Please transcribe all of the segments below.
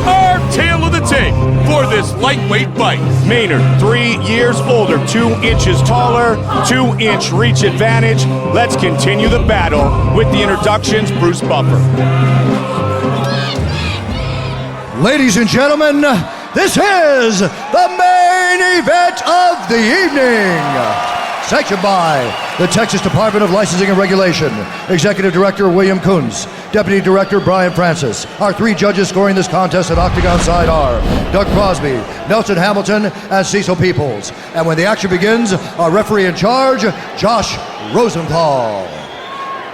Our tale of the tape for this lightweight fight. Maynard, 3 years older, 2 inches taller, 2-inch reach advantage. Let's continue the battle with the introductions. Bruce Buffer. Ladies and gentlemen, this is the main event of the evening. Sanctioned by the Texas Department of Licensing and Regulation, Executive Director William Kuntz, Deputy Director Brian Francis. Our 3 judges scoring this contest at Octagon side are Doug Crosby, Nelson Hamilton, and Cecil Peoples. And when the action begins, our referee in charge, Josh Rosenthal.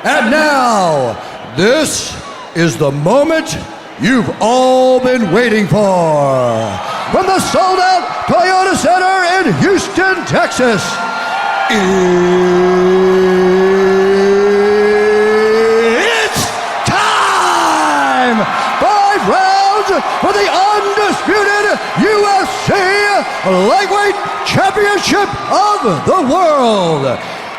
And now, this is the moment you've all been waiting for. From the sold-out Toyota Center in Houston, Texas, it's time! 5 rounds for the undisputed UFC Lightweight Championship of the World.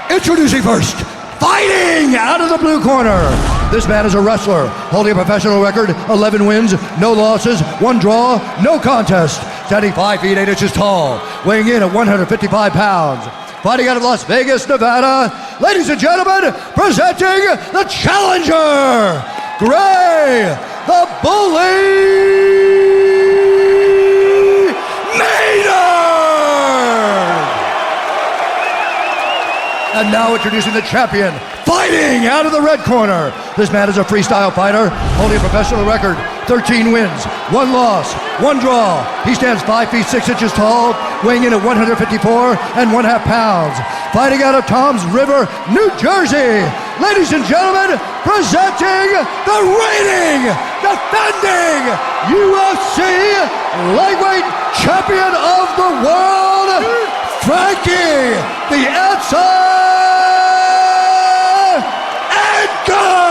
Introducing first, fighting out of the blue corner. This man is a wrestler, holding a professional record, 11 wins, no losses, 1 draw, no contest. Standing 5 feet 8 inches tall, weighing in at 155 pounds. Fighting out of Las Vegas, Nevada, ladies and gentlemen, presenting the challenger, Gray, the Bully Maynard! And now introducing the champion, fighting out of the red corner. This man is a freestyle fighter, holding a professional record, 13 wins, 1 loss, 1 draw. He stands 5 feet 6 inches tall, weighing in at 154 1/2 pounds. Fighting out of Toms River, New Jersey. Ladies and gentlemen, presenting the reigning, defending UFC lightweight champion of the world, Frankie, the answer, Edgar!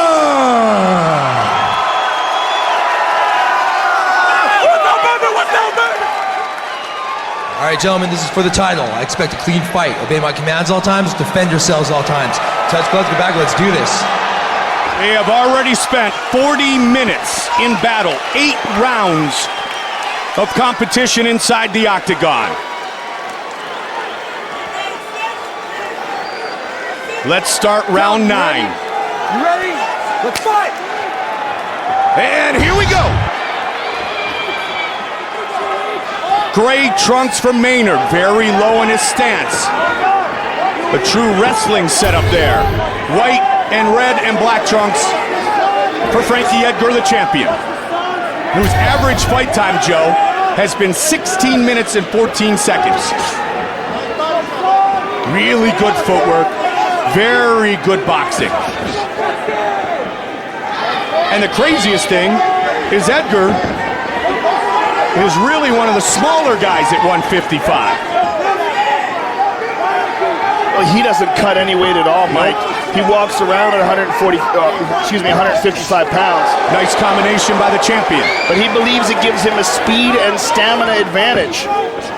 All right, gentlemen, this is for the title. I expect a clean fight. Obey my commands all times. Defend yourselves all times. Touch gloves, get back. Let's do this. They have already spent 40 minutes in battle, 8 rounds of competition inside the octagon. Let's start round 9. You ready? Let's fight! And here we go. Gray trunks for Maynard, very low in his stance. A true wrestling setup there. White and red and black trunks for Frankie Edgar, the champion, whose average fight time, Joe, has been 16 minutes and 14 seconds. Really good footwork, very good boxing. And the craziest thing is Edgar is really one of the smaller guys at 155. Well, he doesn't cut any weight at all, Mike. He walks around at 155 pounds. Nice combination by the champion. But he believes it gives him a speed and stamina advantage.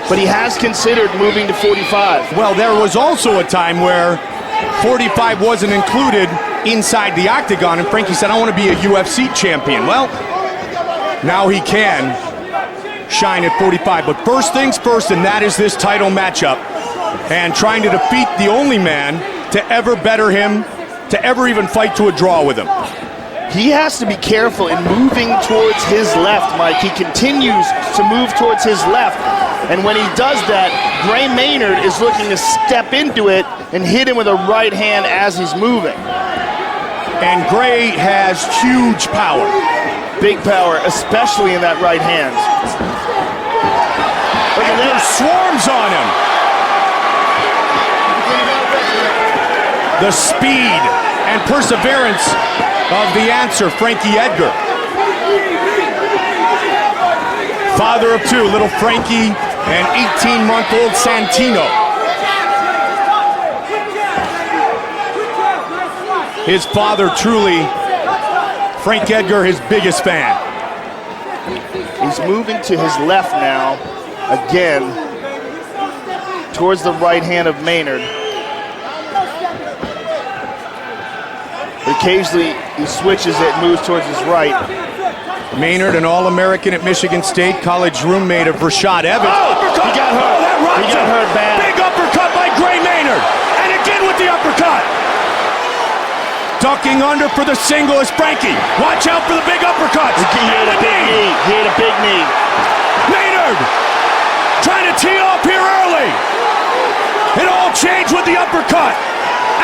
But he has considered moving to 45. Well, there was also a time where 45 wasn't included inside the octagon, and Frankie said, I want to be a UFC champion. Well, now he can shine at 45. But first things first, and that is this title matchup. And trying to defeat the only man to ever better him, to ever even fight to a draw with him. He has to be careful in moving towards his left, Mike. He continues to move towards his left. And when he does that, Gray Maynard is looking to step into it and hit him with a right hand as he's moving. And Gray has huge power. Big power, especially in that right hand. Look at Edgar that. swarms on him. The speed and perseverance of the answer, Frankie Edgar. Father of 2, little Frankie and 18-month-old Santino. His father, truly, Frank Edgar, his biggest fan. He's moving to his left now, again, towards the right hand of Maynard. Occasionally, he switches it, moves towards his right. Maynard, an All-American at Michigan State, college roommate of Rashad Evans. Oh, uppercut! he got hurt. Oh, that rocked He got him. hurt bad. Big uppercut by Gray Maynard. And again with the uppercut. Ducking under for the single is Frankie. Watch out for the big uppercuts. He hit a big knee. He hit a big knee. Maynard trying to tee off here early. It all changed with the uppercut.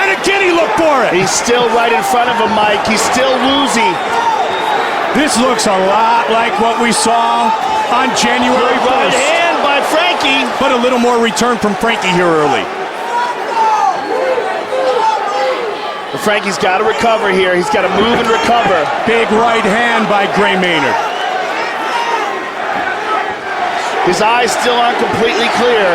And again he looked for it. He's still right in front of him, Mike. He's still woozy. This looks a lot like what we saw on January Good right 1st. hand by Frankie. But a little more return from Frankie here early. But Frankie's got to recover here. He's got to move and recover. Big right hand by Gray Maynard. His eyes still aren't completely clear.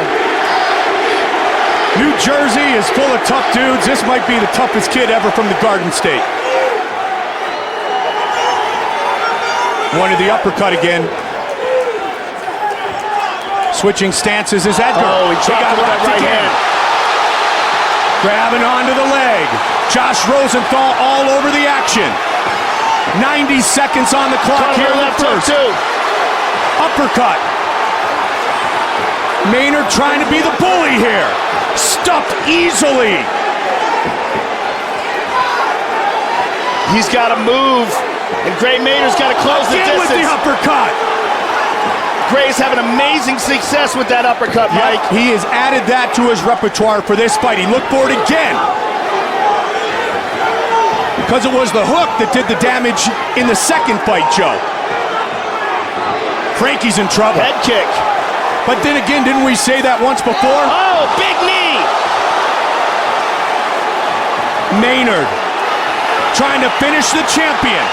New Jersey is full of tough dudes. This might be the toughest kid ever from the Garden State. Wanted the uppercut again. Switching stances is Edgar. Oh, he dropped with that rocked right again. hand. Grabbing onto the leg. Josh Rosenthal all over the action. 90 seconds on the clock here in the Left hook first. too. Uppercut. Maynard trying to be the bully here. Stuffed easily. He's got to move, and Gray Maynard's got to close the Again with the distance. uppercut. Gray's having amazing success with that uppercut, Mike. He has added that to his repertoire for this fight. He looked for it again. Because it was the hook that did the damage in the second fight, Joe. Frankie's in trouble. Head kick. But then again, didn't we say that once before? Oh, big knee. Maynard trying to finish the champion.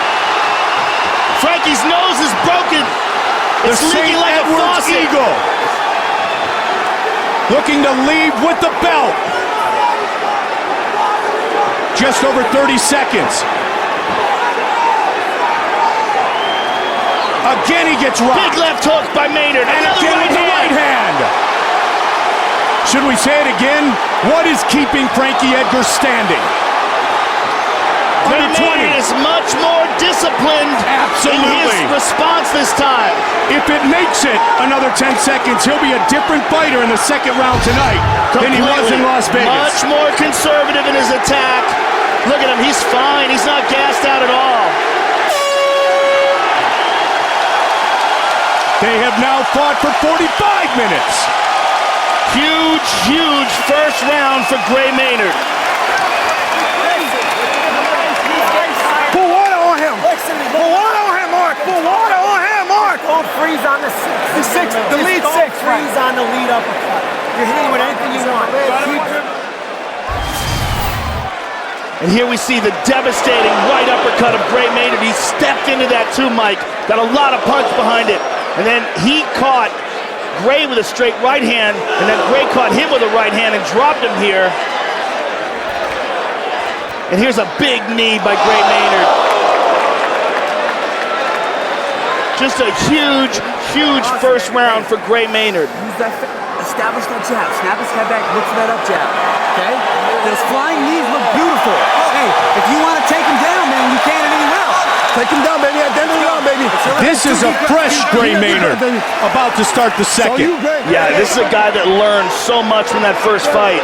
Frankie's nose is broken. The It's St. leaking like a Edward's faucet. Eagle. Looking to leave with the belt. Just over 30 seconds. Again he gets rocked. Big left hook by Maynard. And Another again with the right hand. Should we say it again? What is keeping Frankie Edgar standing? Gray Under 20. Maynard is much more disciplined Absolutely. in his response this time. If it makes it another 10 seconds, he'll be a different fighter in the second round tonight than he was in Las Vegas. Much more conservative in his attack. Look at him, he's fine. He's not gassed out at all. They have now fought for 45 minutes. Huge, huge first round for Gray Maynard. Put water on him. Put water on him, Mark. Put water on him, Mark. Don't freeze on the six. The six, the lead Don't six, right? freeze on the lead uppercut. You're hitting with anything you want. And here we see the devastating right uppercut of Gray Maynard. He stepped into that too, Mike. Got a lot of punch behind it. And then he caught Gray with a straight right hand, and then Gray caught him with a right hand and dropped him here. And here's a big knee by Gray Maynard. Just a huge, huge first round for Gray Maynard. Use that, establish that jab. Snap his head back, look for that up jab. Okay? Those flying knees look beautiful. Hey, if you want to take him down, man, you can't anywhere else. Take him down, baby. At the end of the round, baby. This is a fresh Gray Maynard about to start the second. Yeah, this is a guy that learned so much from that first fight.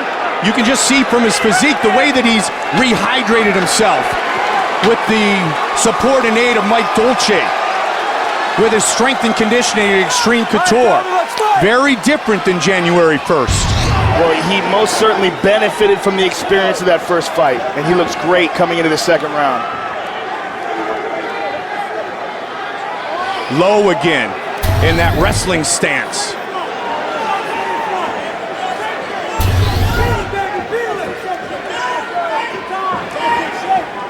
You can just see from his physique the way that he's rehydrated himself with the support and aid of Mike Dolce, with his strength and conditioning at Extreme Couture. Very different than January 1st. Well, he most certainly benefited from the experience of that first fight, and he looks great coming into the second round. Low again in that wrestling stance.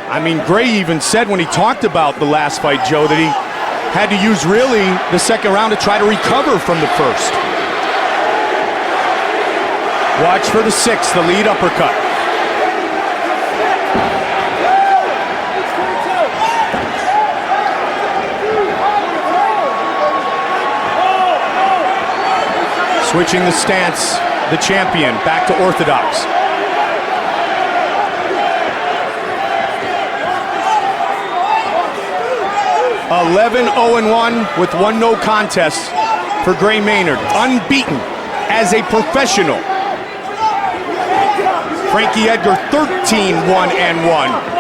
I mean, Gray even said when he talked about the last fight, Joe, that he had to use really the second round to try to recover from the first. Watch for the sixth, the lead uppercut. Switching the stance, the champion back to orthodox. 11-0-1 with 1 no contest for Gray Maynard. Unbeaten as a professional. Frankie Edgar 13-1-1.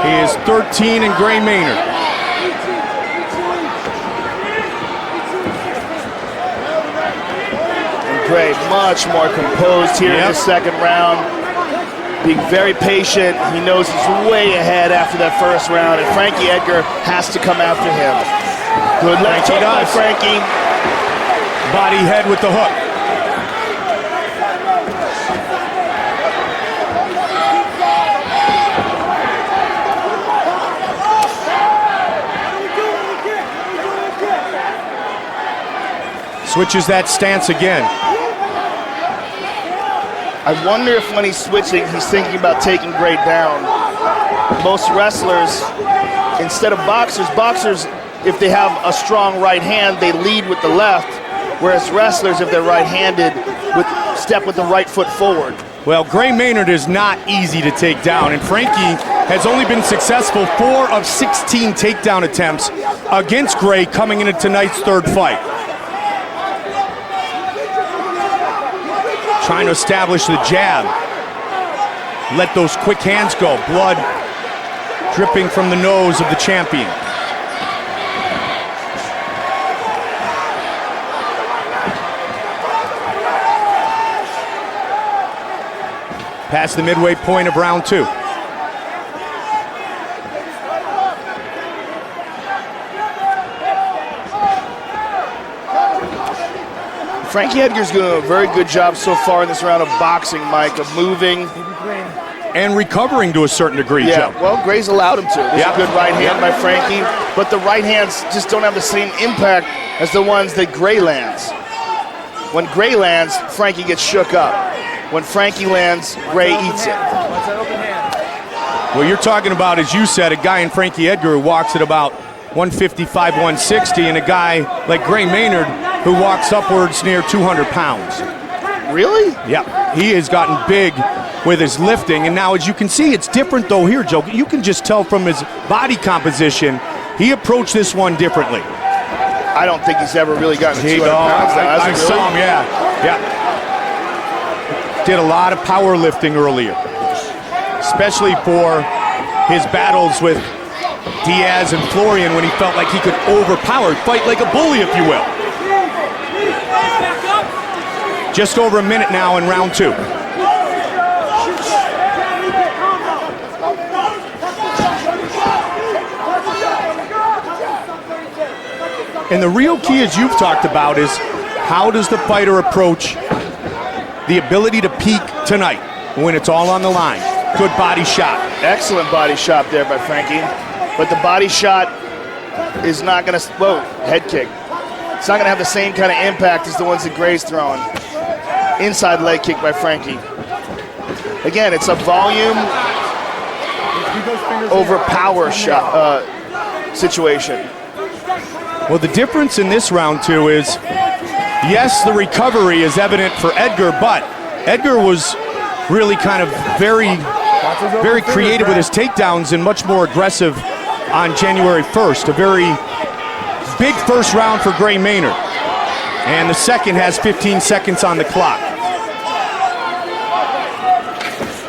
He is 13 in Gray Maynard. And Gray much more composed here in the second round. Being very patient. He knows he's way ahead after that first round, and Frankie Edgar has to come after him. Good left hook by Frankie. Body head with the hook. Switches that stance again. I wonder if when he's switching, he's thinking about taking Gray down. Most wrestlers, instead of boxers, if they have a strong right hand, they lead with the left, whereas wrestlers, if they're right-handed, step with the right foot forward. Well, Gray Maynard is not easy to take down, and Frankie has only been successful 4 of 16 takedown attempts against Gray coming into tonight's third fight. Trying to establish the jab. Let those quick hands go. Blood dripping from the nose of the champion. Past the midway point of round 2. Frankie Edgar's doing a very good job so far in this round of boxing, Mike, of moving. And recovering to a certain degree, Yeah, Joe. well, Gray's allowed him to. There's a good right hand by Frankie, but the right hands just don't have the same impact as the ones that Gray lands. When Gray lands, Frankie gets shook up. When Frankie lands, Gray eats it. What you're talking about, as you said, a guy in Frankie Edgar who walks at about 155, 160, and a guy like Gray Maynard who walks upwards near 200 pounds. Really? Yeah, he has gotten big with his lifting, and now as you can see, it's different though here, Joe. You can just tell from his body composition, he approached this one differently. I don't think he's ever really gotten to 200 pounds. I saw him, yeah. Did a lot of powerlifting earlier, especially for his battles with Diaz and Florian when he felt like he could overpower, fight like a bully, if you will. Just over a minute now in round 2. And the real key, as you've talked about, is how does the fighter approach the ability to peak tonight when it's all on the line? Good body shot. Excellent body shot there by Frankie. But the body shot is not going to, whoa, head kick. It's not going to have the same kind of impact as the ones that Gray's throwing. Inside leg kick by Frankie. Again, it's a volume over power shot situation. Well, the difference in this round 2 is, yes, the recovery is evident for Edgar, but Edgar was really kind of very creative with his takedowns and much more aggressive on January 1st. A very big first round for Gray Maynard. And the second has 15 seconds on the clock.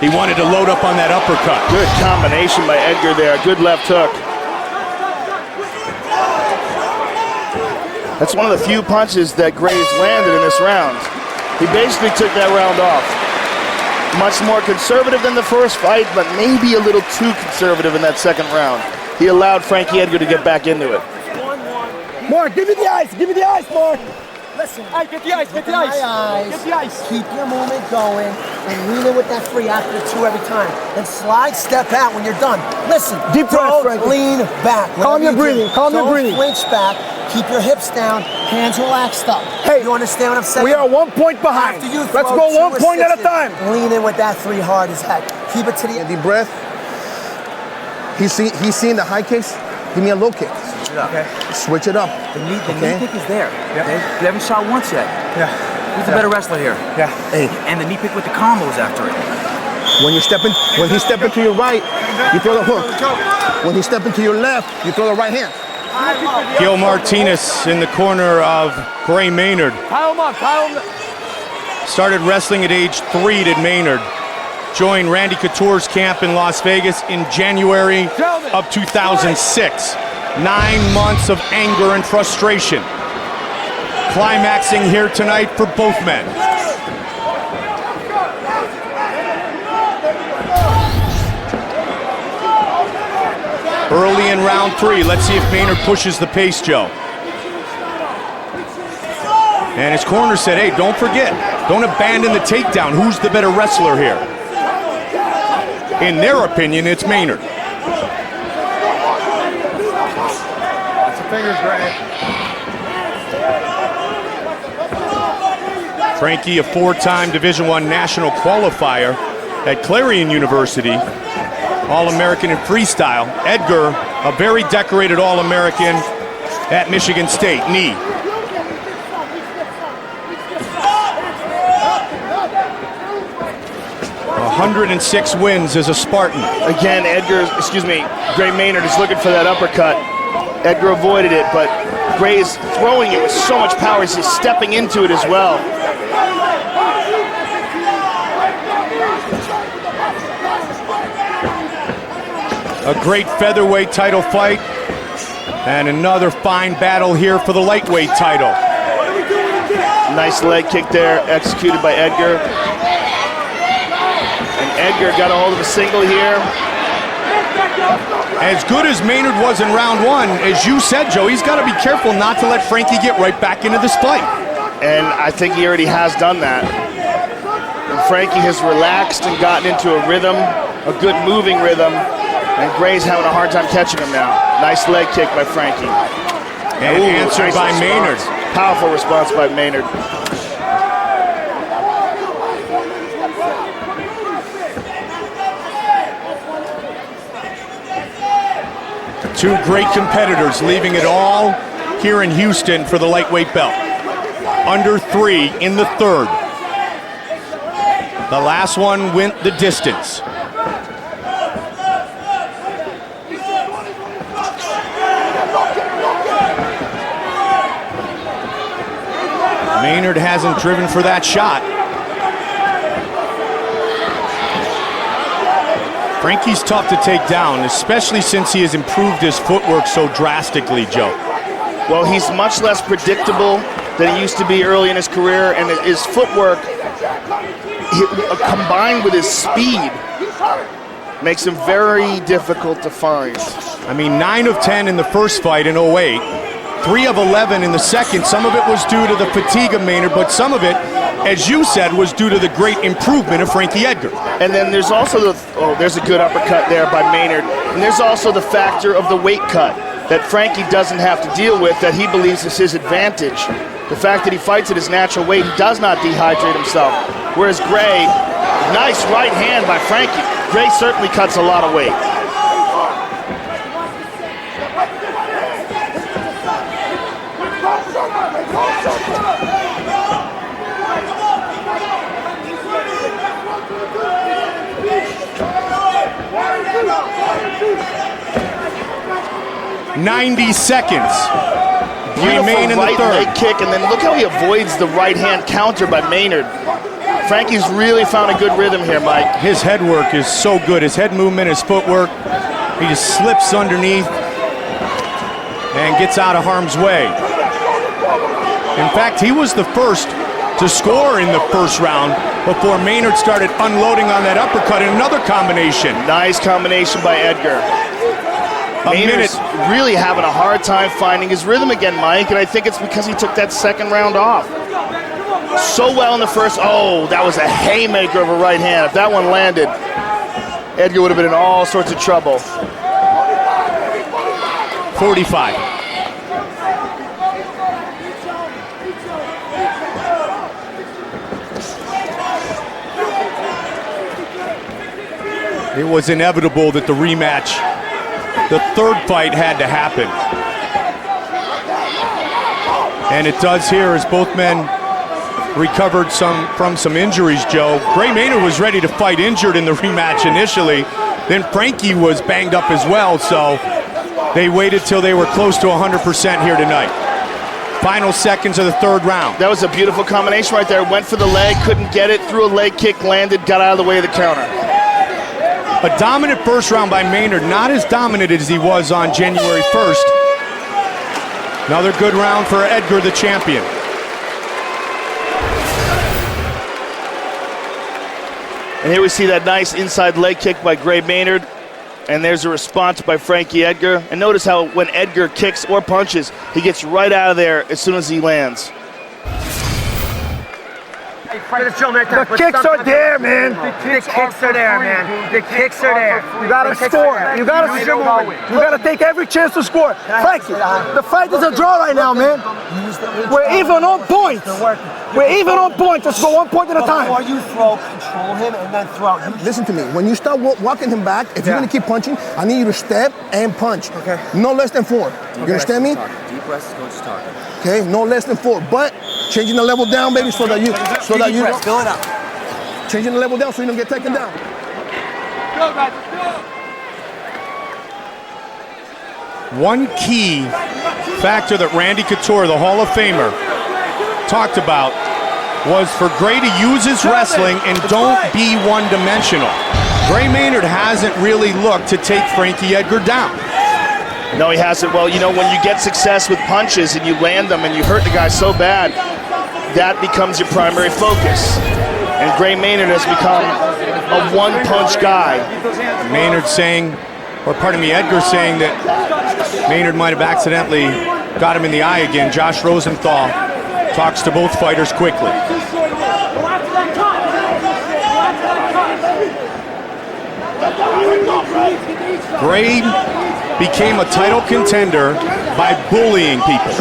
He wanted to load up on that uppercut. Good combination by Edgar there. Good left hook. That's one of the few punches that Gray's landed in this round. He basically took that round off. Much more conservative than the first fight, but maybe a little too conservative in that second round. He allowed Frankie Edgar to get back into it. Mark, give me the ice. Give me the ice, Mark. Listen. Hey, get the ice. Get the ice. Get the ice. Keep your movement going and lean in with that free after 2 every time. Then slide, step out when you're done. Listen. Deep breath, don't Frankie. lean back. Calm your breathing. Calm your breathing. Don't flinch back. Keep your hips down. Hands relaxed up. Hey, you understand what I'm saying? We are 1 point behind. After you Let's throw go 1 2 point at a assists, time. Lean in with that 3 hard as heck. Keep it to the end. Deep breath. He's seen the high kicks. Give me a low kick. Okay. Switch it up. The knee kick is there. Okay? You haven't shot once yet. Yeah. Who's the better wrestler here? Yeah. Hey. And the knee pick with the combos after it. When he's stepping to your right, you throw the hook. When he's stepping to your left, you throw the right hand. Gil Martinez in the corner of Gray Maynard. Tie him up, tie him up. Started wrestling at age 3, did Maynard. Joined Randy Couture's camp in Las Vegas in January of 2006. 9 months of anger and frustration. Climaxing here tonight for both men. Early in round 3, let's see if Maynard pushes the pace, Joe. And his corner said, hey, don't forget, don't abandon the takedown. Who's the better wrestler here? In their opinion, it's Maynard. That's the fingers, Grant. Frankie, a 4-time Division I national qualifier at Clarion University. All-American in freestyle. Edgar, a very decorated All-American at Michigan State. Knee. .106 wins as a Spartan. Again, Gray Maynard is looking for that uppercut. Edgar avoided it, but Gray is throwing it with so much power. He's just stepping into it as well. A great featherweight title fight. And another fine battle here for the lightweight title. Nice leg kick there, executed by Edgar. And Edgar got a hold of a single here. As good as Maynard was in round 1, as you said, Joe, he's got to be careful not to let Frankie get right back into this fight. And I think he already has done that. And Frankie has relaxed and gotten into a rhythm, a good moving rhythm. And Gray's having a hard time catching him now. Nice leg kick by Frankie. And answered nice by response. Maynard. Powerful response by Maynard. Two great competitors leaving it all here in Houston for the lightweight belt. Under 3 in the 3rd. The last one went the distance. Maynard hasn't driven for that shot. Frankie's tough to take down, especially since he has improved his footwork so drastically, Joe. Well, he's much less predictable than he used to be early in his career, and his footwork, combined with his speed, makes him very difficult to find. I mean, 9 of 10 in the first fight in 08. 3 of 11 in the second. Some of it was due to the fatigue of Maynard, but some of it, as you said, was due to the great improvement of Frankie Edgar. And then there's also there's a good uppercut there by Maynard. And there's also the factor of the weight cut that Frankie doesn't have to deal with, that he believes is his advantage. The fact that he fights at his natural weight, he does not dehydrate himself. Whereas Gray, nice right hand by Frankie. Gray certainly cuts a lot of weight. .90 seconds remain in the right 3rd. leg kick, and then look how he avoids the right hand counter by Maynard. Frankie's really found a good rhythm here, Mike. His head work is so good. His head movement, his footwork. He just slips underneath and gets out of harm's way. In fact, he was the first to score in the first round before Maynard started unloading on that uppercut in another combination. Nice combination by Edgar. Maynard's really having a hard time finding his rhythm again, Mike, and I think it's because he took that second round off. So well in the first. Oh, that was a haymaker of a right hand. If that one landed, Edgar would have been in all sorts of trouble. 45. It was inevitable that the rematch, the 3rd fight, had to happen. And it does here as both men recovered from some injuries, Joe. Gray Maynard was ready to fight injured in the rematch initially. Then Frankie was banged up as well, so they waited till they were close to 100% here tonight. Final seconds of the third round. That was a beautiful combination right there. Went for the leg, couldn't get it, threw a leg kick, landed, got out of the way of the counter. A dominant first round by Maynard, not as dominant as he was on January 1st. Another good round for Edgar, the champion. And here we see that nice inside leg kick by Gray Maynard. And there's a response by Frankie Edgar. And notice how when Edgar kicks or punches, he gets right out of there as soon as he lands. The kicks are there, man. The kicks are there, man. The kicks are there. You gotta score. You gotta take every chance to score. Frankie, the fight is a draw right now, man. We're even on points. We're even on points. Let's go 1 point at a time. Before you throw, control him and then throw. Listen to me. When you start walking him back, if you're gonna keep punching, I need you to step and punch. Okay. No less than 4. You understand me? Deep breaths, coach is talking. Okay. No less than 4. But changing the level down, baby, so that you Fill it up. changing the level down so you don't get taken down. One key factor that Randy Couture, the Hall of Famer, talked about was for Gray to use his wrestling and don't be one-dimensional. Gray Maynard hasn't really looked to take Frankie Edgar down. No, he hasn't. Well, you know, when you get success with punches and you land them and you hurt the guy so bad, that becomes your primary focus. And Gray Maynard has become a one-punch guy. Maynard saying, or pardon me, Edgar saying that Maynard might have accidentally got him in the eye again. Josh Rosenthal talks to both fighters quickly. Gray became a title contender by bullying people.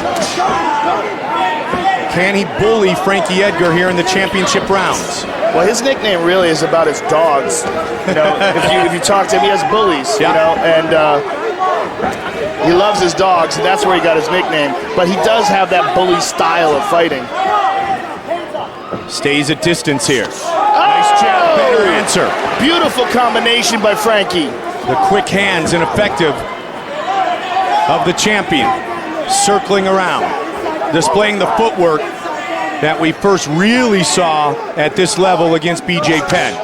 Can he bully Frankie Edgar here in the championship rounds? Well, his nickname really is about his dogs. You know, if you talk to him, he has bullies. Yeah. You know, and he loves his dogs, and that's where he got his nickname. But he does have that bully style of fighting. Stays at distance here. Nice jab, better answer. Beautiful combination by Frankie. The quick hands and effective of the champion, circling around, displaying the footwork that we first really saw at this level against BJ Penn.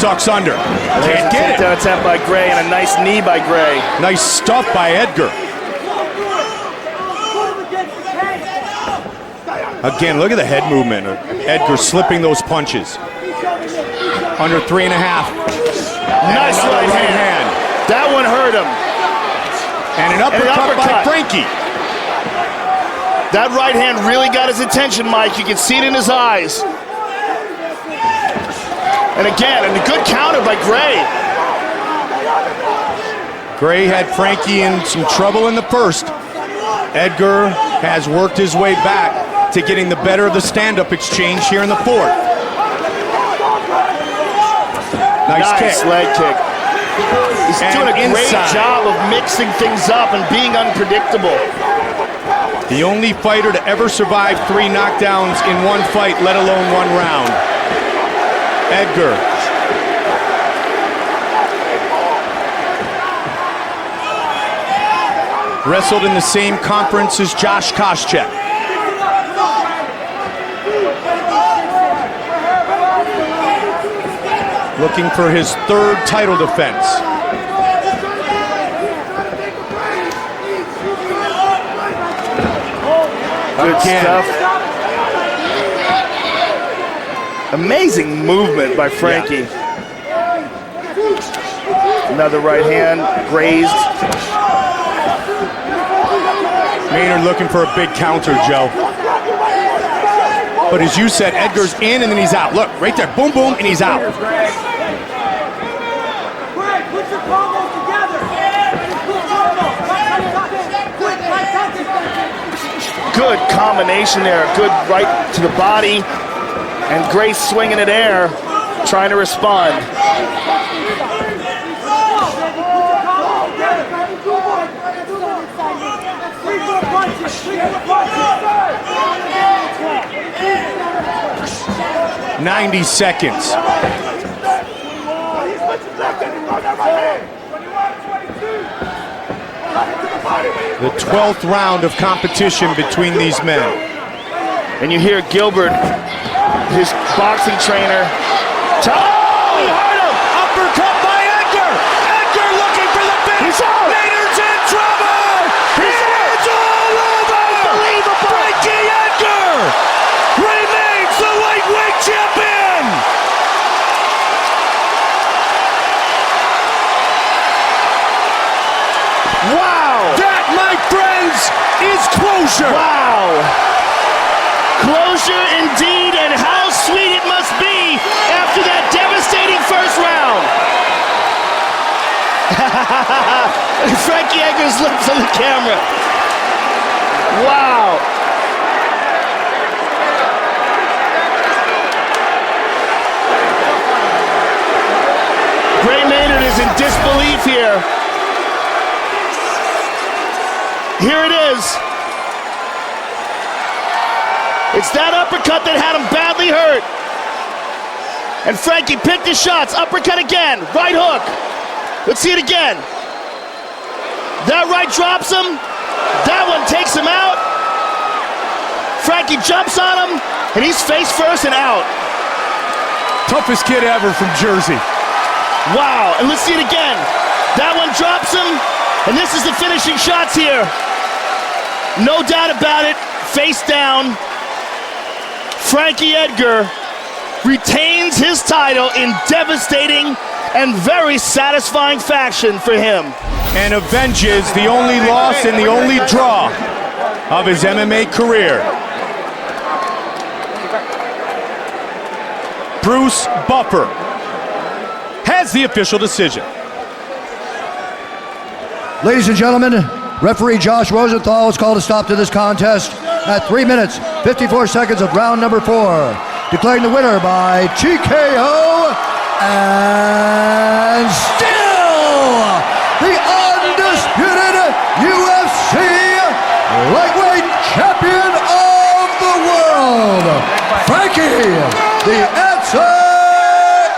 Tucks under, can't get it. Takedown attempt by Gray and a nice knee by Gray. Nice stuff by Edgar. Again, look at the head movement of Edgar slipping those punches. Under 3.5. Nice right hand. That one hurt him. And an uppercut by Frankie. That right hand really got his attention, Mike. You can see it in his eyes. And again, and a good counter by Gray. Gray had Frankie in some trouble in the first. Edgar has worked his way back to getting the better of the stand-up exchange here in the fourth. Nice kick. Leg kick. He's And doing a great inside. job of mixing things up and being unpredictable. The only fighter to ever survive 3 knockdowns in one fight, let alone 1 round. Edgar. Wrestled in the same conference as Josh Koscheck. Looking for his 3rd title defense. Good stuff. Amazing movement by Frankie. Another right hand, grazed. Maynard looking for a big counter, Joe. But as you said, Edgar's in and then he's out. Look, right there, boom, boom, and he's out. Good combination there. Good right to the body. And Gray swinging it air, trying to respond. 90 seconds. The 12th round of competition between these men. And you hear Gilbert, his boxing trainer. Oh, he hurt him! Uppercut by Edgar! Edgar looking for the finish! Maynard's in trouble! It's all over! Unbelievable! Frankie Edgar remains the lightweight champion! Wow! That, my friends, is closure! Wow! Closure indeed, and how sweet it must be after that devastating first round. Frankie Edgar's lips on the camera. Wow. Gray Maynard is in disbelief here. Here it is. It's that uppercut that had him badly hurt. And Frankie picked his shots. Uppercut again. Right hook. Let's see it again. That right drops him. That one takes him out. Frankie jumps on him, and he's face first and out. Toughest kid ever from Jersey. Wow. And let's see it again. That one drops him, and this is the finishing shots here. No doubt about it. Face down. Frankie Edgar retains his title in devastating and very satisfying fashion for him. And avenges the only loss and the only draw of his MMA career. Bruce Buffer has the official decision. Ladies and gentlemen, referee Josh Rosenthal has called a stop to this contest at 3 minutes, 54 seconds of round number 4, declaring the winner by TKO and still the undisputed UFC lightweight champion of the world, Frankie the Answer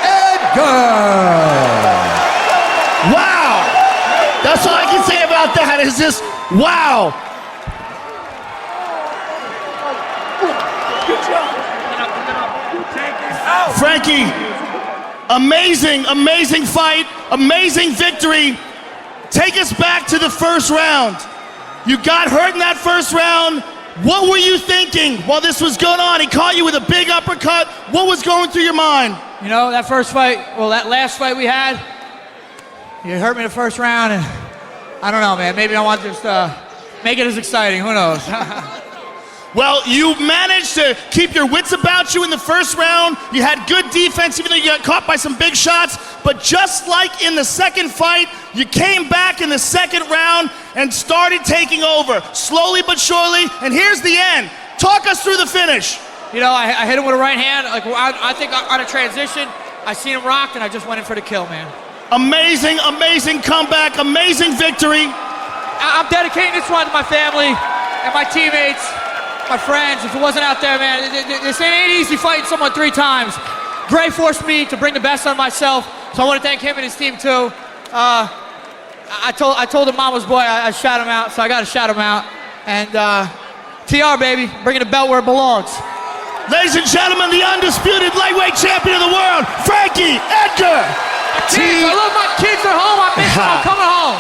Edgar. Wow! That's all I can say about that is just wow! Frankie, amazing, amazing fight, amazing victory. Take us back to the first round. You got hurt in that first round. What were you thinking while this was going on? He caught you with a big uppercut. What was going through your mind? You know, that first fight, well, that last fight we had, you hurt me the first round, and I don't know, man. Maybe I want to just make it as exciting. Who knows? Well, you managed to keep your wits about you in the first round. You had good defense, even though you got caught by some big shots. But just like in the second fight, you came back in the second round and started taking over, slowly but surely. And here's the end. Talk us through the finish. You know, I hit him with a right hand. Like I think on a transition, I seen him rocked, and I just went in for the kill, man. Amazing, amazing comeback, amazing victory. I'm dedicating this one to my family and my teammates, my friends. If it wasn't out there, man, this ain't easy fighting someone 3 times. Gray forced me to bring the best on myself, so I want to thank him and his team too. I told the mama's boy I shout him out, so I got to shout him out. And TR, baby, bringing the belt where it belongs. Ladies and gentlemen, the undisputed lightweight champion of the world, Frankie Edgar. Kids, I love my kids. They're home. I miss them. I'm coming home.